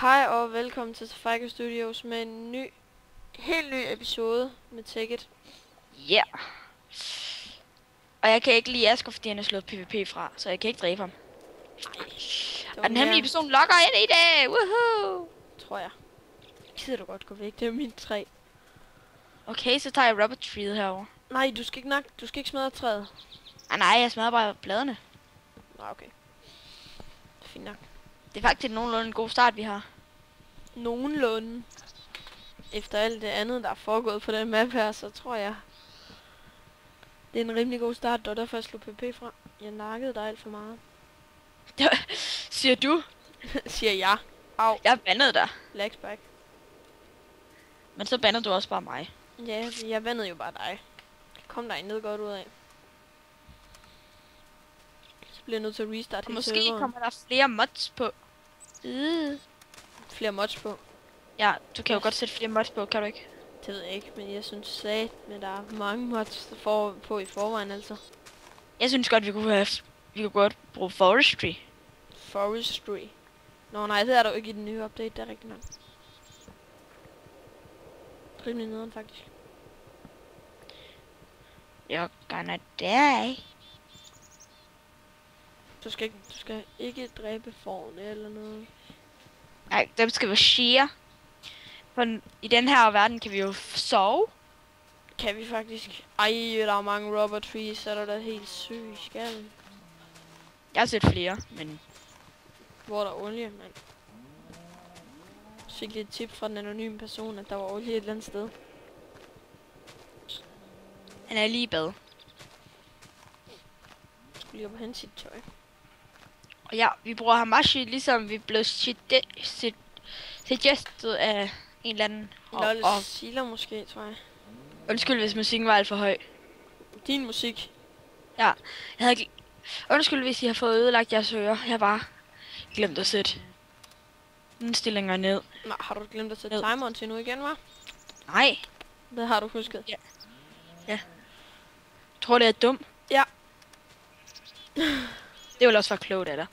Hej og velkommen til Fiker Studios med en helt ny episode med Tekkit. Ja. Yeah. Og jeg kan ikke lide Asger, fordi han har slået PvP fra, så jeg kan ikke dræbe ham. Nej, Og den hemmelige person logger ind i det! Woohoo! Tror jeg. Gider du godt gå væk? Det er min træ. Okay, så tager jeg rubber tree'et herover. Nej, du skal ikke smadre træet. Nej, jeg smadrer bare bladene. Nå, okay. Fint nok. Det er faktisk nogenlunde en god start, vi har. Nogenlunde. Efter alt det andet, der er foregået på den map her, så tror jeg, det er en rimelig god start. Det var derfor, jeg slog PP fra. Jeg nakkede dig alt for meget. Siger du? Siger jeg. Au. Jeg bandede dig. Legs back. Men så bander du også bare mig. Ja, jeg vandede jo bare dig. Kom der ned godt ud af. Så bliver jeg nødt til at restarte hele måske serveren. kommer der flere mods på. Flere mods på. Ja, du kan jo godt sætte flere mods på, kan du ikke? Det ved jeg ikke, men jeg synes at der er mange mods på i forvejen altså. Jeg synes godt, vi kunne godt bruge forestry. Forestry. Nå nej, det er der jo ikke i den nye update, det er rigtig nok. Rimelig nederen faktisk. You're gonna die. Du skal ikke dræbe forne eller noget. Nej, dem skal vi share. For i den her verden kan vi jo sove. Kan vi faktisk. Ej, der er mange rubber trees, så er der da helt syg i skallen. Jeg har set flere, men... Hvor er der olie, mand? Så fik lige et tip fra den anonyme person, at der var olie et eller andet sted. Han er lige i bad. Skulle lige op og hente sit tøj. Og ja, vi bruger Hamashi, ligesom vi blev suggested af en eller anden. Og Sila måske, tror jeg. Undskyld, hvis musikken var alt for høj. Din musik. Ja, jeg havde undskyld, hvis I har fået ødelagt jeres ører. Jeg har bare glemt at sætte indstillinger ned. Nej, har du glemt at sætte timeren til nu igen, hva'? Nej. Det har du husket. Ja. Ja. Tror det er dumt? Ja. Det vil også være klogt af dig.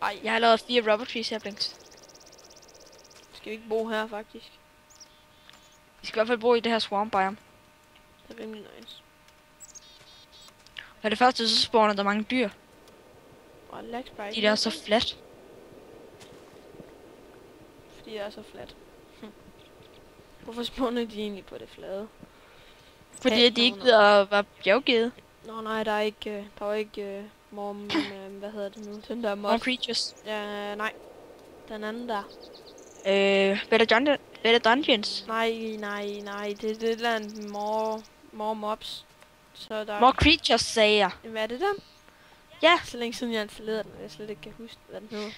Ej, Jeg har lavet 4 rubber trees her, Blinks. skal vi ikke bo her, faktisk? Vi skal i hvert fald bo i det her swamp biome. Det er rimelig nice. For det første, så spawner der mange dyr. Og lags bare De der er så flat. Fordi det er så fladt. Hvorfor spawner de egentlig på det flade? Fordi de ikke gider at være bjerggivet. Nå nej, der er ikke hvad hedder det nu? Den der mod. More creatures. Ja, nej. Den anden der. Better dungeons. Nej. Det er det der andet more mobs. Så der More creatures, sagde jeg. Hvad er det der? Ja. Så længe siden jeg installerede den, og jeg slet ikke kan huske, hvad den hedder.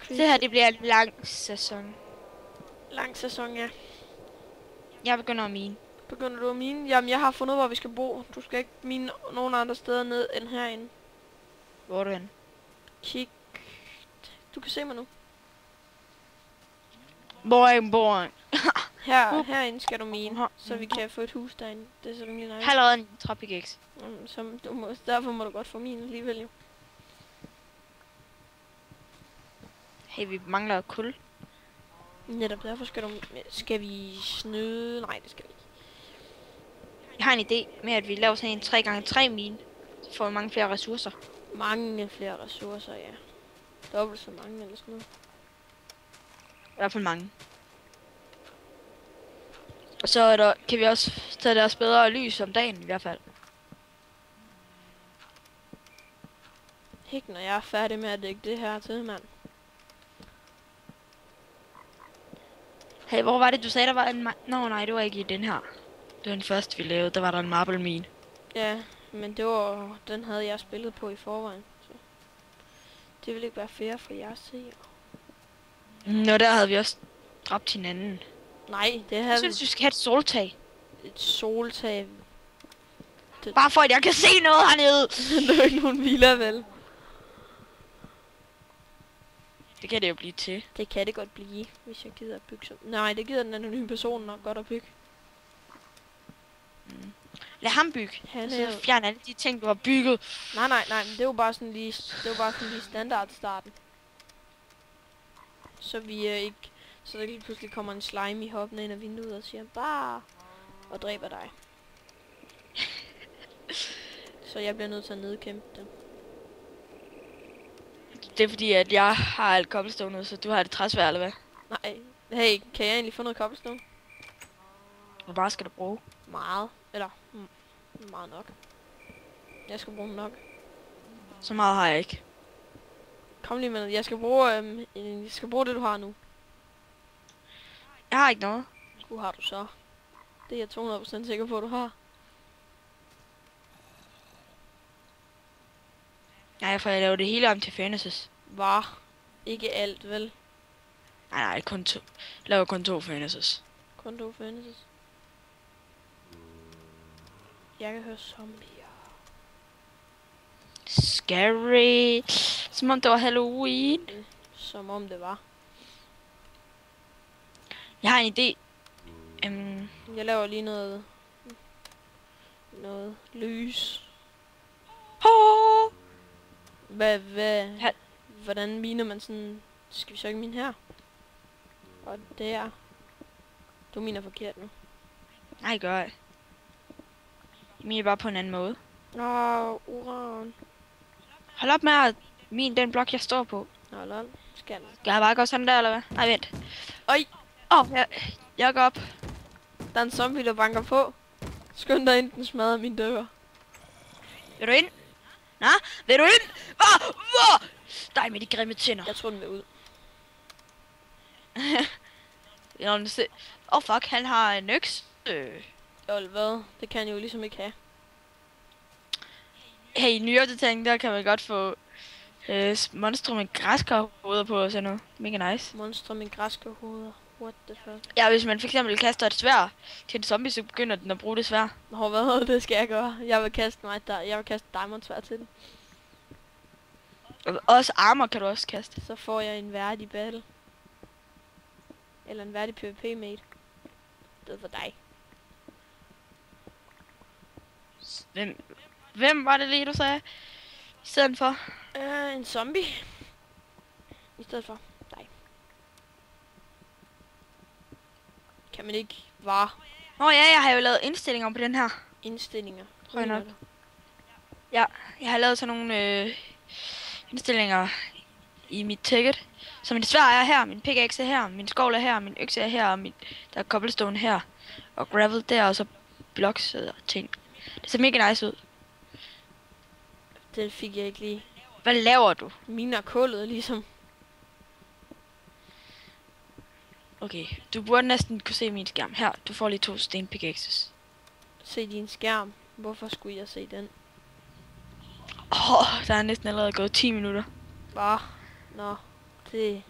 Det her, det bliver en lang sæson. Lang sæson, ja. Jeg begynder at mine. Begynder du at mine? Jamen, jeg har fundet ud af, hvor vi skal bo. Du skal ikke mine nogen andre steder ned end herinde. Hvor er du henne? Kig. Du kan se mig nu. Boing. Herinde skal du mine, så vi kan få et hus derinde. Det er så rimelig nice. Halvåret en tropikex. Derfor må du godt få mine alligevel jo. Hey, vi mangler kul. Netop derfor skal vi snyde. Nej, det skal vi ikke. Jeg har en idé med, at vi laver sådan en 3x3 mine. Så får vi mange flere ressourcer. Mange flere ressourcer, ja. Dobbelt så mange eller sådan noget. I hvert fald mange. Og så er kan vi også tage deres bedre lys om dagen i hvert fald. Ikke når jeg er færdig med at dække det her til, mand. Hey, hvor var det, du sagde, der var en... Nå, nej, det var ikke i den her. Det var den første, vi lavede. Der var der en marble mine. Ja, men den havde jeg spillet på i forvejen. Så det ville ikke være fair for jer at se. Nå, der havde vi også dræbt hinanden. Nej, det havde Jeg synes, vi skal have et soltag. Et soltag. Bare for, at jeg kan se noget hernede. Det er jo ikke nogen villa, vel? Det kan det jo blive til. Det kan det godt blive, hvis jeg gider at bygge sådan. Nej, det gider den anonyme person nok godt at bygge. Lad ham bygge. Han Så er... fjern alle de ting, du har bygget. Nej, men det var bare sådan lige, standard starten. Så vi ikke... Så der lige pludselig kommer en slime i hoppen ind af vinduet og siger, bare... Og dræber dig. Så jeg bliver nødt til at nedkæmpe det. Det er fordi, at jeg har alt cobblestone, så du har det træsvær, eller hvad? Nej. Hey, kan jeg egentlig få noget cobblestone? Hvor meget skal du bruge? Meget. Eller, meget nok. Jeg skal bruge nok. Så meget har jeg ikke. Kom lige med noget. Jeg skal bruge det, du har nu. Jeg har ikke noget. Hvor har du så? Det er jeg 200% sikker på, at du har. Nej, for jeg laver det hele om til furnaces. Var. Ikke alt, vel? Nej, kun to. Jeg laver kun 2 furnaces. Kun 2 furnaces. Jeg kan høre zombier. Scary. Som om det var Halloween. Som om det var. Jeg har en idé. Jeg laver lige noget lys. Oh! Hvordan miner man sådan... Skal vi så ikke mine her? Og der. Du miner forkert nu. Nej, gør jeg. Jeg mener bare på en anden måde. Uran. Hold op med at mine den blok, jeg står på. Nå, lol. Skal den. Skal jeg bare gå sådan der, eller hvad? Nej, vent. Øj! Jeg går op. Der er en zombie, der banker på. Skynd dig ind, den smadrer min dør. Vil du ind? Nå, vil du ind? Hvor? Dig med de grimme tænder. Jeg tror, den vil ud. Fuck, han har en økse. Lol, hvad? Det kan jeg jo ligesom ikke have. Hey, i nyopdateringen, der kan man godt få monstre med græskarhoveder på og sådan noget. Mega nice. Monstre med græskerhoveder. What the fuck? Ja, hvis man for eksempel kaster et sværd til en zombie, så begynder den at bruge det sværd. Nå, hvad? Det skal jeg gøre. Jeg vil kaste diamondsværd til den. Og også armor kan du også kaste. Så får jeg en værdig battle. Eller en værdig PvP-mate. Det er for dig. Hvem var det lige, du sagde? I stedet for? En zombie. I stedet for dig. Kan man ikke vare Nå ja, jeg har jo lavet indstillinger på den her. indstillinger? Tror jeg nok. Ja, jeg har lavet sådan nogle indstillinger i mit ticket. Så mit sværd er her, min pickaxe er her, min skovl er her, min økse er her, og der er cobblestone her. Og gravel der, og så blocks og ting. Det ser mega nice ud. Det fik jeg ikke lige. Hvad laver du? Mine er kullet ligesom. Okay, du burde næsten kunne se min skærm. Her, du får lige 2 sten pickaxes. Se din skærm. Hvorfor skulle jeg se den? Der er næsten allerede gået 10 minutter. Bare. Nå. Det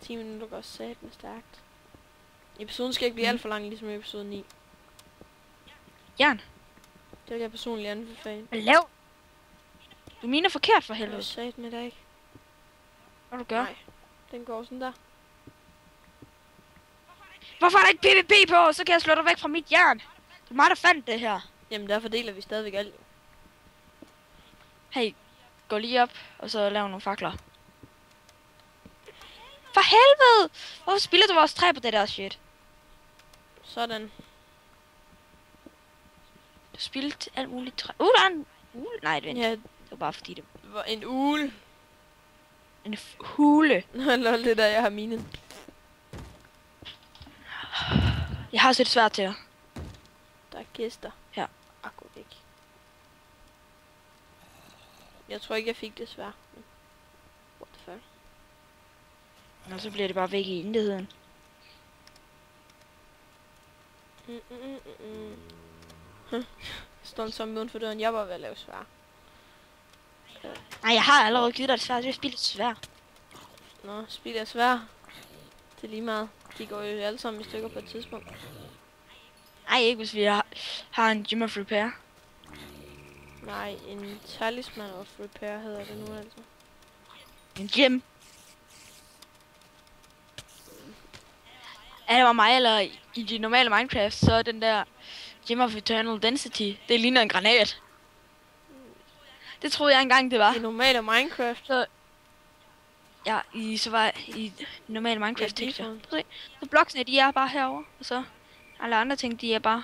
10 minutter går satme stærkt. Episoden skal ikke blive alt for lang, ligesom episode 9. Jern, Det vil jeg personligt anbefale. hvad laver du? Miner forkert for Jeg helvede. har satme da ikke. Hvad du gør? Nej. Den går sådan der. Hvorfor er der ikke PvP på? Så kan jeg slå dig væk fra mit jern. Det er mig, der fandt det her. Jamen derfor deler vi stadigvæk alt. Hey, gå lige op, og så lav nogle fakler. For helvede! Hvorfor spilder du vores træ på det der shit? Sådan. Du spildte alt muligt træ. Der er en hule. Nej, vent. Ja, Det var bare fordi det var en ule. en hule. Nå, lol, det der, jeg har minen. Jeg har også et svært til jer. Der er gæster. Her. Gå væk. Jeg tror ikke, jeg fik det svært. What the fuck? Og så bliver det bare væk i intetheden. Står en zombie uden for døren. Jeg var ved at lave svær. Nej, jeg har allerede givet dig et svært. Jeg spillet et svært. Nå, spil er svær. Det er lige meget. De går jo alle sammen i stykker på et tidspunkt. Nej, ikke hvis vi har en gym of repair. Nej, en talisman of repair hedder det nu altså. En gym. Er det var mig eller i de normale Minecraft, så er den der Gem of Eternal Density. Det ligner en granat. Det troede jeg engang, det var. I normale Minecraft. Ja, så var i normale Minecraft Ja, tekster. de Så bloksene, de er bare herovre, og så alle andre ting, de er bare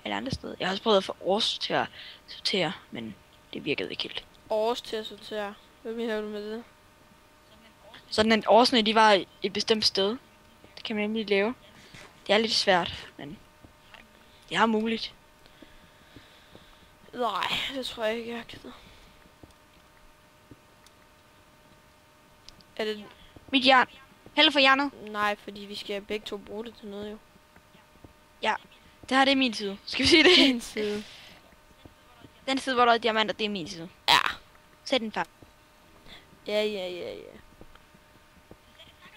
alle andre steder. Jeg har også prøvet at få års til at sortere, men det virkede ikke helt. Års til at sortere. Hvad mener du med det? Sådan en årsne, de var et bestemt sted. Det kan man nemlig lave. Det er lidt svært, men det er muligt. Nej, det tror jeg ikke, jeg gider. Er det... Mit jern. Held for jernet. Nej, fordi vi skal begge to bruge det til noget, jo. Ja, det her det er min side. Skal vi sige det? Din side. Den side, hvor der er diamanter, det er min side. Ja. Sæt en fakkel. Ja.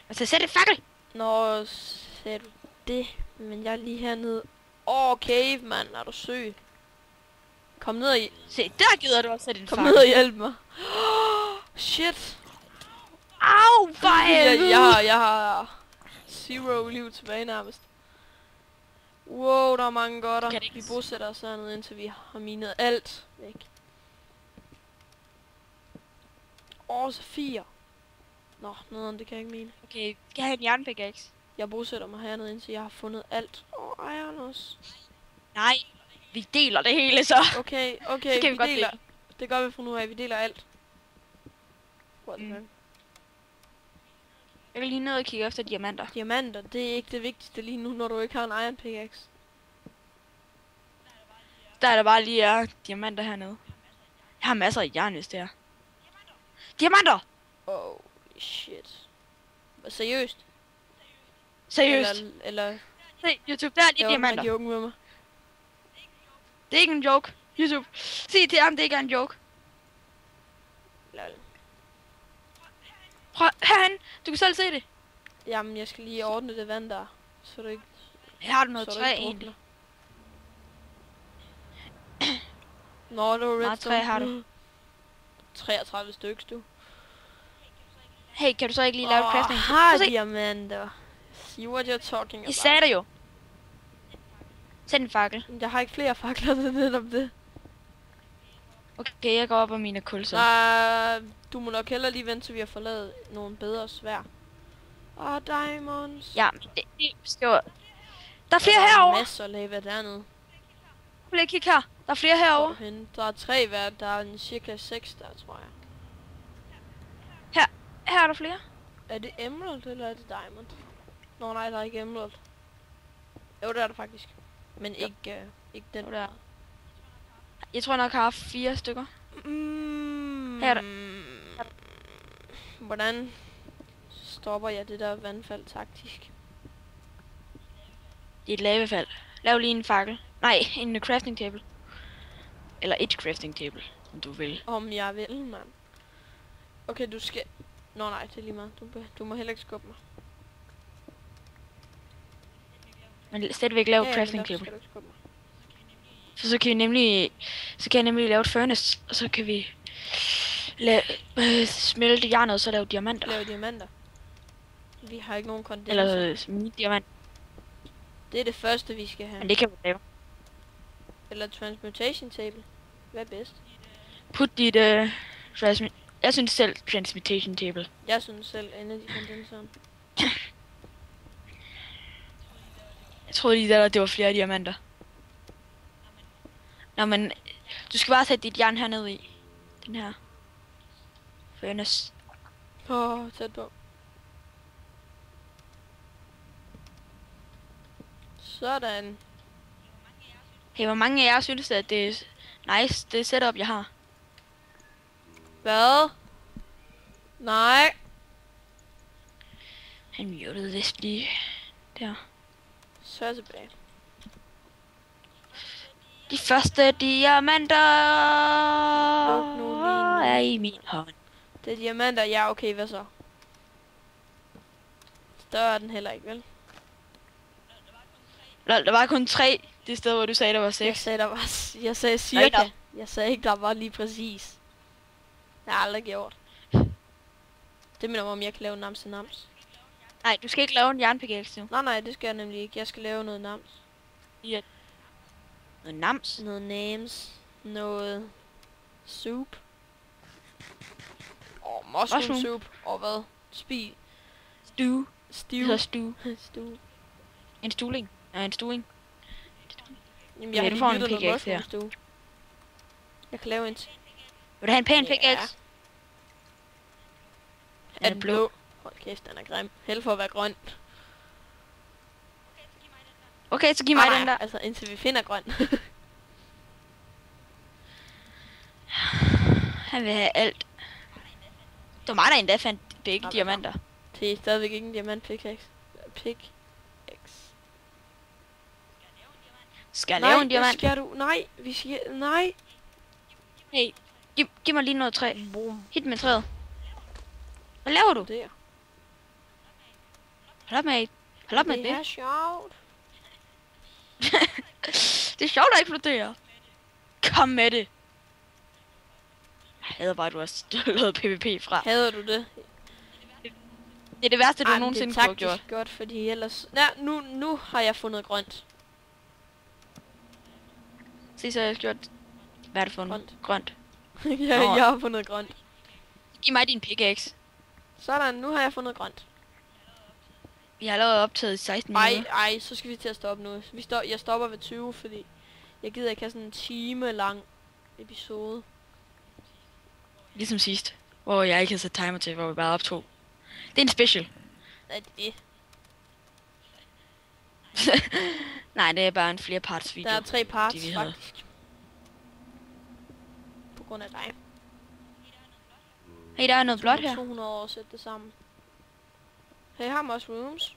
Altså, sæt en fakkel! Nå, sagde du det? Men jeg er lige hernede. Cave, mand. Er du syg? Kom ned og... Se, der gider du også sætte en Kom fakkel. ned og hjælp mig. Shit. Au, for helvede! Jeg har 0 liv tilbage nærmest. Wow, der er mange godter. Kan det ikke- Vi bosætter os hernede, indtil vi har minet alt væk. Så 4. Nå, nederen, det kan jeg ikke mine. Okay, skal jeg have en jernpickaxe? Jeg bosætter mig hernede, indtil jeg har fundet alt. Iron også. Nej, vi deler det hele så. Okay, Så kan vi vi godt deler. dele. Det gør vi fra nu af, vi deler alt. What the fuck? Jeg vil lige ned og kigge efter diamanter. Diamanter, det er ikke det vigtigste lige nu, når du ikke har en iron pickaxe. Der er der bare lige diamanter hernede. Jeg har masser af jern, hvis det er. Diamanter! Oh, shit. Seriøst? Seriøst. Eller Se, YouTube, der er lige laver du diamanter. en joke med mig? Det er ikke en joke. YouTube, sig til ham, det ikke er en joke. Lol. Prøv herhen, du kan selv se det. Jamen, jeg skal lige ordne det vand der, så du ikke... Her har du noget så du træ ikke egentlig. drukner. Nå, det var Meget redstone. træ har du. 33 stykker, du. Hey, kan du så ikke lige lave crafting? har Prøv at se. diamanter. See what you're talking Jeg about. sagde det jo. Sæt en fakkel. Jeg har ikke flere fakler til netop det. Okay, jeg går op af mine kul så. Nej, du må nok hellere lige vente, til vi har forladet nogle bedre svær. Diamonds. Ja, men det skal jo... Der er flere Der er herovre. masser af lava dernede. Prøv lige at kigge her. Der er flere Hvor er herovre. du henne? Der er 3 hver, der er en cirka 6 der, tror jeg. Her er der flere. Er det emerald, eller er det diamond? Nå nej, der er ikke emerald. Jo, det er der faktisk. Men Jo. ikke den. Jo, det er. Jeg tror nok, jeg har 4 stykker. Her er der. Hvordan stopper jeg det der vandfald taktisk? Det er et lavefald. Lav lige en fakkel. Nej, en crafting table. Eller et crafting table, om du vil. Om jeg vil, mand. Okay, du skal... Nå nej, det er lige meget. Du må heller ikke skubbe mig. Men stadigvæk lave men crafting derfor table. skal du ikke skubbe mig. Så kan vi nemlig... Så kan jeg nemlig lave et furnace, og så kan vi... smelte jernet, og så lave diamanter. Lave diamanter. Vi har ikke nogen kondenser. Eller diamant. Det er det første, vi skal have. Men det kan vi lave. Eller transmutation table. Hvad er bedst? Put dit... jeg synes selv transmutation table. Jeg synes selv, energy condenser. Jeg troede lige, det var flere diamanter. Nå, men... Du skal bare sætte dit jern hernede i. Den her. Furnace. Tæt på. Sådan. Hey, hvor mange af jer synes, at det er nice, det setup, jeg har? Hvad? Nej. Han mutede vist lige der. Så er jeg tilbage. De første diamanter Luk nu lige er i min hånd. Det er diamanter. Ja, okay, hvad så? Større er den heller ikke, vel? Der var kun 3 det sted, hvor du sagde, der var 6. Jeg sagde cirka. Jeg sagde ikke, der var lige præcis. Jeg har aldrig gjort. Det minder mig om, jeg kan lave nams. Nej, du skal ikke lave en jernpickaxe nu. Nej, det skal jeg nemlig ikke. Jeg skal lave noget nams. Ja. Noget nams. Noget names. Noget soup. Og mushroom soup. Og hvad? Stew. Det Stew. hedder stew. Stew. En stuling. Ja, en stuing. Jamen, Ja, jeg du har får lige en lyttet noget pickaxe her. mushroom stew. Jeg kan lave en til. Vil du have en pæn Ja. pickaxe? Er den blå? Hold kæft, den er grim. Held for at være grøn. Okay, så giv mig den der. Altså, indtil vi finder grøn. Han vil have alt. Det var mig, der endda fandt begge Nå, diamanter. Det er stadigvæk ikke en diamant pickaxe. Pickaxe. Skal jeg lave en diamant? Skal du? Nej, vi skal... Nej. Hey, giv mig lige noget træ. Boom. Hit med træet. Hvad laver du? Der. Hold op med Det er sjovt. Det er sjovt at eksplodere. Kom med det. Jeg hader bare, at du har lavet PvP fra. Hader du det? Det er det værste, du Ej, men nogensinde det er kunne have gjort. taktisk godt, fordi ellers... Ja, nu har jeg fundet grønt. Se, så har jeg gjort... Hvad er det for en? Grønt. Jeg har fundet grønt. Giv mig din pickaxe. Sådan, nu har jeg fundet grønt. Vi har allerede optaget i 16 minutter. Ej, så skal vi til at stoppe nu. Jeg stopper ved 20, fordi jeg gider ikke have sådan en time lang episode. Ligesom sidst, hvor jeg ikke havde sat timer til, hvor vi bare optog. Det er en special. Er det det? Nej, det er bare en flerparts video. Der er 3 parts, vi havde. faktisk. På grund af dig. Hey, der er noget blåt Det her. 200 år at sætte det sammen. Hey, her er mushrooms.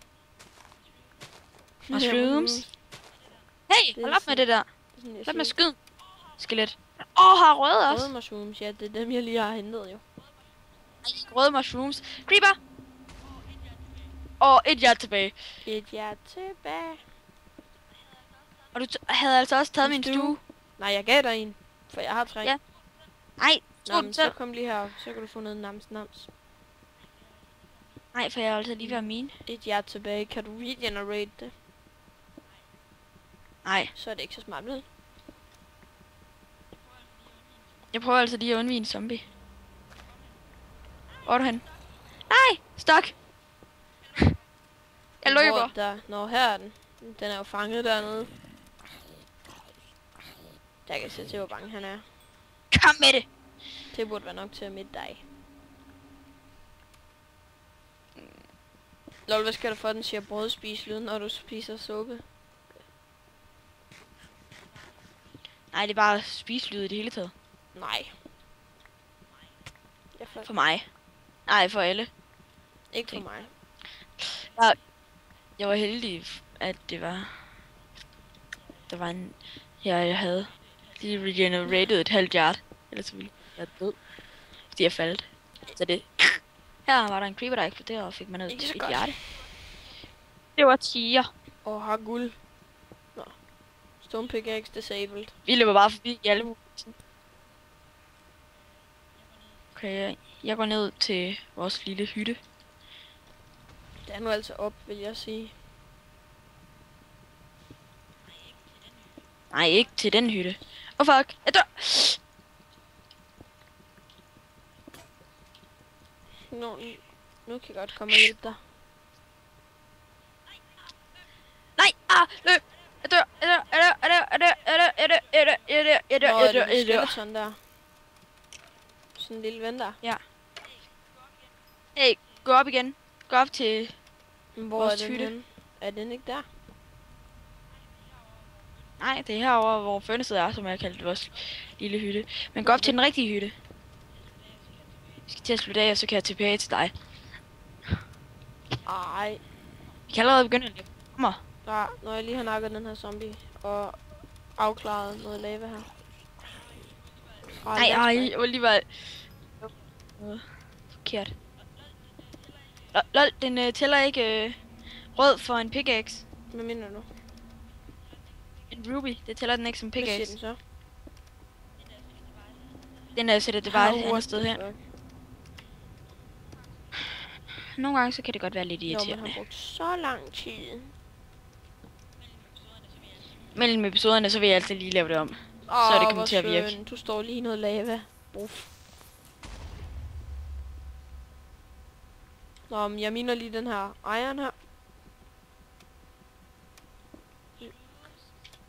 Mushrooms. Hey, Det er hold op med det der. Sådan, jeg Lad med siger. skyd. Skelet. Har røde også. Røde mushrooms, ja, det er dem, jeg lige har hentet jo. Røde mushrooms. Creeper. Og et hjert tilbage. Et hjert tilbage. Og du havde altså også taget min stue. Nej, jeg gav dig en, for jeg har 3. Ja. Nej, Nå, men så kom lige her, så kan du få noget nams. Nej, for jeg har altså lige været mine. Et hjert tilbage, kan du regenerate det? Nej, Så er det ikke så smart, vel? jeg prøver altså lige at undvige en zombie. Hvor er du hen? Nej, stok. Jeg løber. Der. Nå, her er den. Den er jo fanget dernede. Der kan se til, hvor bange han er. Kom med det. Det burde være nok til at midte dig. Lol, hvad skal du for, den siger brødspis-lyden, når du spiser suppe? Nej, det er bare spiselyd i det hele taget. Nej. For mig. Nej, for alle. Ikke for mig. Jeg var heldig, at det var... Der var en... Jeg havde lige regenerated et halvt hjert. Ellers ville jeg død. Fordi jeg faldt. Så det... Her var der en creeper, der eksploderede og fik mig ned til et hjerte. Det var tiger. Og har guld. Nå. Stone pickaxe disabled. Vi løber bare forbi i alle mulige. Okay, jeg går ned til vores lille hytte. Det er nu altså op, vil jeg sige. Nej, ikke til den hytte. Oh fuck, jeg dør! Nu kan jeg godt komme og hjælpe dig. Nej, løb! Jeg dør! Det skeleton der. Sådan en lille ven der. Ja. Hey, gå op igen. Gå op til... Hvor vores er den hytte. henne? Er den ikke der? Nej, det er herovre, hvor furnaceet er, som jeg kaldte vores lille hytte. Men gå op til den rigtige hytte. Vi skal til at slutte af, og så kan jeg tilbage til dig. Ej. Vi kan allerede begynde at lave. Kommer. Ja, når jeg lige har nakket den her zombie og afklaret noget lava her. Nej, jeg var lige bare... Forkert. Lol, den tæller ikke rød for en pickaxe. Hvad mener du? En ruby, det tæller den ikke som Hvad siger pickaxe. den så? Den sætter det bare et andet sted hen. Nogle gange så kan det godt være lidt Når irriterende. man har brugt så lang tid. mellem episoderne, så vil jeg altid lige lave det om. Så det kommer til at virke. Du står lige i noget lava. Uff. Nå, men jeg miner lige den her iron her.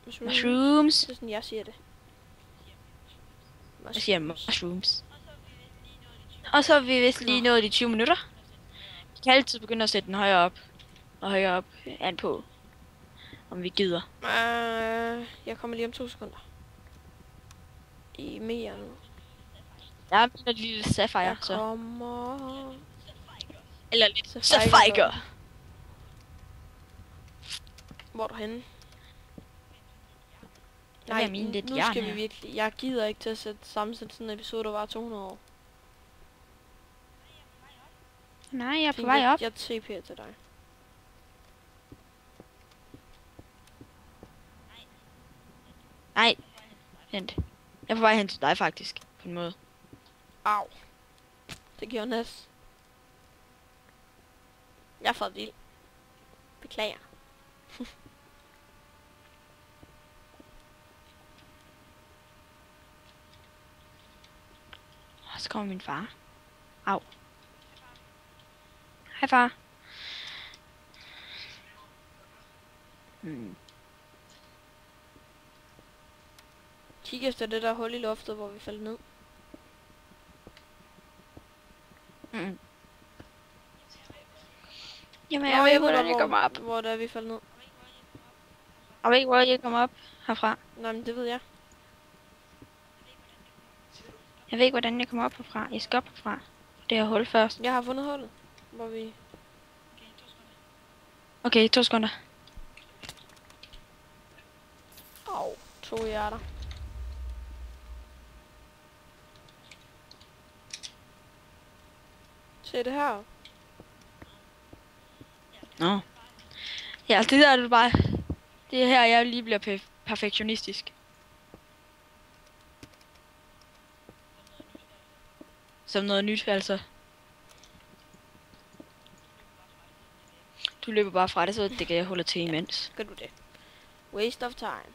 Mushrooms. Det er sådan, jeg siger det. Jeg siger mushrooms. Og så er vi vist lige nået de 20 minutter. Vi kan altid begynde at sætte den højere op. Og højere op an på, om vi gider. Jeg kommer lige om 2 sekunder. I mere nu. Jeg er en lille sapphire, Jeg så. kommer... Eller lidt sapphire. Hvor er du henne? Nej, nu skal vi virkelig... Jeg gider ikke til at sammensætte sådan en episode, der var 200 år. Nej, jeg er på vej op. Jeg TP'er til dig. Nej, vent. Jeg er på vej hen til dig faktisk, på en måde. Au. Det gjorde næst. Jeg er for vild. Beklager. Og så kommer min far. Au. Hej far. Kig efter det der hul i loftet, hvor vi faldt ned. Jamen, jeg ved ikke, hvordan jeg kommer op. Hvor der er vi faldt ned. Jeg ved ikke, hvor jeg kommer op herfra. Nej, men det ved jeg. Jeg ved ikke, hvordan jeg kommer op herfra. Jeg skal op herfra. Det her hul først. Jeg har fundet hullet, hvor vi... Okay, 2 sekunder. Au, 2 hjerter. Se det her. Nå. Ja, det der er det bare... Det er her, jeg lige bliver perfektionistisk. Som noget nyt, altså. Du løber bare fra det, så det kan jeg holde til imens. Gør du det? Waste of time.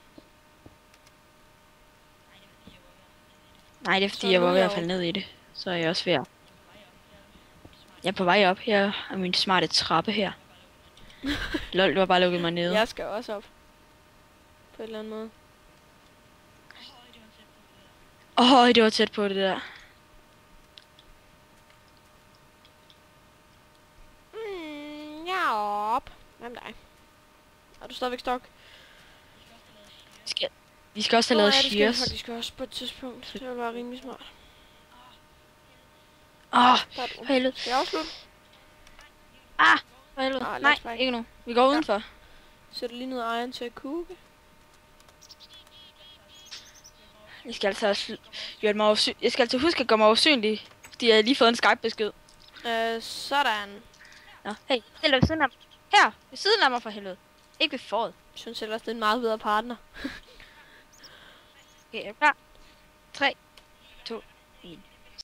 Nej, det er fordi, jeg var ved at falde ned i det. Så er jeg også ved at... Jeg er på vej op her, og min smarte trappe her. Lol, du har bare lukket mig ned. Jeg skal også op. På en eller anden måde. Det var tæt på det der. Jeg er op. Hvad med dig? Er du stadigvæk stok? Vi skal også have lavet shears. Det skal vi faktisk også på et tidspunkt. Det vil være rimelig smart. For helvede. Skal jeg afslutte? For helvede. Nej, ikke nu. Vi går udenfor. Sætter lige noget iron til at koge. Jeg skal altså huske at gøre mig usynlig, fordi jeg har lige fået en Skype-besked. Sådan. Nå, hey, stille ved siden af mig. Her, ved siden af mig for helvede. Ikke ved foråret. Jeg synes ellers, det er en meget bedre partner. Okay, er du klar? 3, 2, 1.